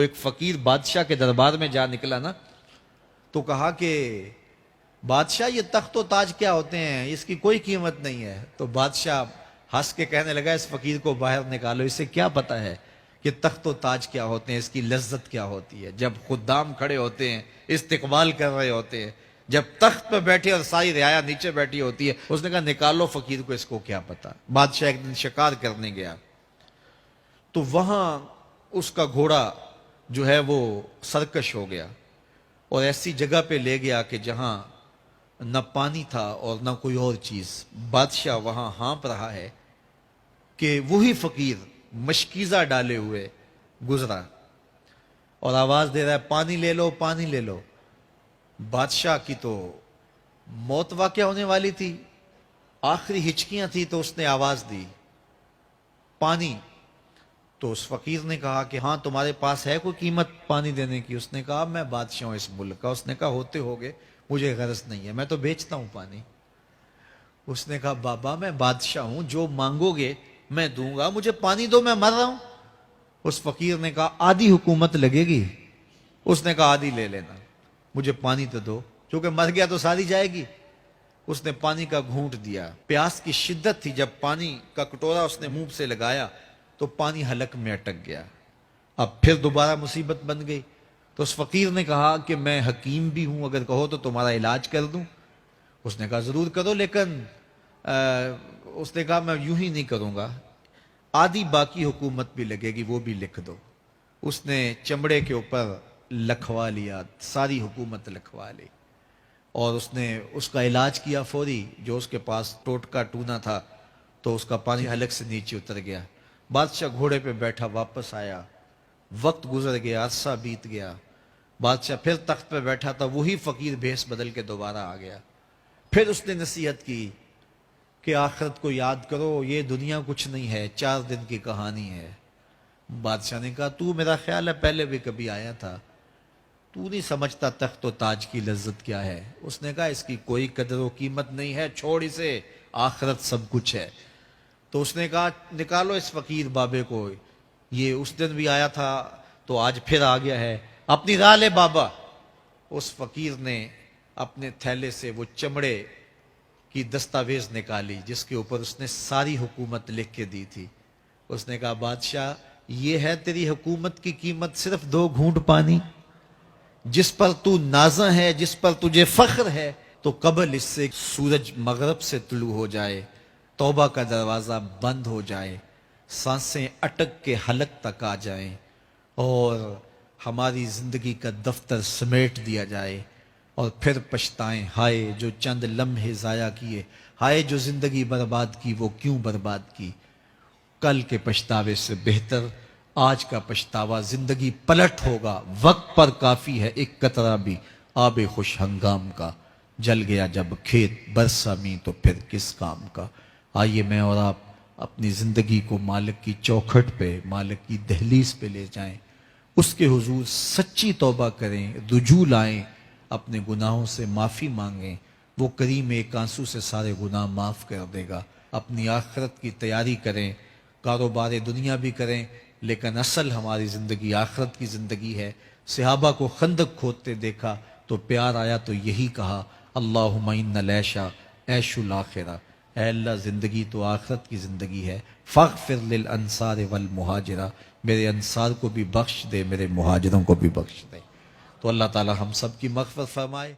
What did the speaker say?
ایک فقیر بادشاہ کے دربار میں جا نکلا نا تو کہا کہ بادشاہ یہ تخت و تاج کیا ہوتے ہیں، اس کی کوئی قیمت نہیں ہے۔ تو بادشاہ ہنس کے کہنے لگا اس فقیر کو باہر نکالو، اسے کیا پتا ہے کہ تخت و تاج کیا ہوتے ہیں، اس کی لذت کیا ہوتی ہے۔ جب خدام کھڑے ہوتے ہیں، استقبال کر رہے ہوتے ہیں، جب تخت پہ بیٹھے اور ساری رعایا نیچے بیٹھی ہوتی ہے، اس نے کہا نکالو فقیر کو، اس کو کیا پتا۔ بادشاہ ایک دن شکار کرنے گیا تو وہاں اس کا گھوڑا جو ہے وہ سرکش ہو گیا اور ایسی جگہ پہ لے گیا کہ جہاں نہ پانی تھا اور نہ کوئی اور چیز۔ بادشاہ وہاں ہانپ رہا ہے کہ وہی فقیر مشکیزہ ڈالے ہوئے گزرا اور آواز دے رہا ہے پانی لے لو، پانی لے لو۔ بادشاہ کی تو موت واقع ہونے والی تھی، آخری ہچکیاں تھی، تو اس نے آواز دی پانی۔ تو اس فقیر نے کہا کہ ہاں تمہارے پاس ہے کوئی قیمت پانی دینے کی؟ اس نے کہا میں بادشاہ ہوں اس ملک کا۔ اس نے کہا ہوتے ہوگے، مجھے غرض نہیں ہے، میں تو بیچتا ہوں پانی۔ اس نے کہا بابا میں بادشاہ ہوں، جو مانگو گے میں دوں گا، مجھے پانی دو، میں مر رہا ہوں۔ اس فقیر نے کہا آدھی حکومت لگے گی۔ اس نے کہا آدھی لے لینا، مجھے پانی تو دو، کیونکہ مر گیا تو ساری جائے گی۔ اس نے پانی کا گھونٹ دیا، پیاس کی شدت تھی، جب پانی کا کٹورا اس نے منہ سے لگایا تو پانی حلق میں اٹک گیا۔ اب پھر دوبارہ مصیبت بن گئی تو اس فقیر نے کہا کہ میں حکیم بھی ہوں، اگر کہو تو تمہارا علاج کر دوں۔ اس نے کہا ضرور کرو، لیکن اس نے کہا میں یوں ہی نہیں کروں گا، آدھی باقی حکومت بھی لگے گی، وہ بھی لکھ دو۔ اس نے چمڑے کے اوپر لکھوا لیا، ساری حکومت لکھوا لی اور اس نے اس کا علاج کیا فوری۔ جو اس کے پاس ٹوٹکا ٹونا تھا تو اس کا پانی حلق سے نیچے اتر گیا۔ بادشاہ گھوڑے پہ بیٹھا واپس آیا، وقت گزر گیا، عرصہ بیت گیا۔ بادشاہ پھر تخت پہ بیٹھا تھا، وہی فقیر بھیس بدل کے دوبارہ آ گیا۔ پھر اس نے نصیحت کی کہ آخرت کو یاد کرو، یہ دنیا کچھ نہیں ہے، 4 دن کی کہانی ہے۔ بادشاہ نے کہا تو میرا خیال ہے پہلے بھی کبھی آیا تھا، تو نہیں سمجھتا تخت و تاج کی لذت کیا ہے۔ اس نے کہا اس کی کوئی قدر و قیمت نہیں ہے، چھوڑ اسے، آخرت سب کچھ ہے۔ تو اس نے کہا نکالو اس فقیر بابے کو، یہ اس دن بھی آیا تھا تو آج پھر آ گیا ہے، اپنی راہ لے بابا۔ اس فقیر نے اپنے تھیلے سے وہ چمڑے کی دستاویز نکالی جس کے اوپر اس نے ساری حکومت لکھ کے دی تھی۔ اس نے کہا بادشاہ یہ ہے تیری حکومت کی قیمت، صرف 2 گھونٹ پانی، جس پر تو نازاں ہے، جس پر تجھے فخر ہے، تو قبل اس سے سورج مغرب سے طلوع ہو جائے، توبہ کا دروازہ بند ہو جائے، سانسیں اٹک کے حلق تک آ جائیں اور ہماری زندگی کا دفتر سمیٹ دیا جائے، اور پھر پچھتائیں ہائے جو چند لمحے ضائع کیے، ہائے جو زندگی برباد کی وہ کیوں برباد کی۔ کل کے پچھتاوے سے بہتر آج کا پچھتاوا، زندگی پلٹ ہوگا، وقت پر کافی ہے ایک قطرہ بھی آب خوش ہنگام کا، جل گیا جب کھیت برسا می تو پھر کس کام کا۔ آئیے میں اور آپ اپنی زندگی کو مالک کی چوکھٹ پہ، مالک کی دہلیز پہ لے جائیں، اس کے حضور سچی توبہ کریں، رجوع لائیں، اپنے گناہوں سے معافی مانگیں، وہ کریم ایک آنسو سے سارے گناہ معاف کر دے گا۔ اپنی آخرت کی تیاری کریں، کاروبار دنیا بھی کریں، لیکن اصل ہماری زندگی آخرت کی زندگی ہے۔ صحابہ کو خندق کھودتے دیکھا تو پیار آیا تو یہی کہا اللہم ان العیش عیش الاخرہ، اے اللہ زندگی تو آخرت کی زندگی ہے، فاغفر للانصار والمہاجرہ، میرے انصار کو بھی بخش دے، میرے مہاجروں کو بھی بخش دے۔ تو اللہ تعالی ہم سب کی مغفرت فرمائے۔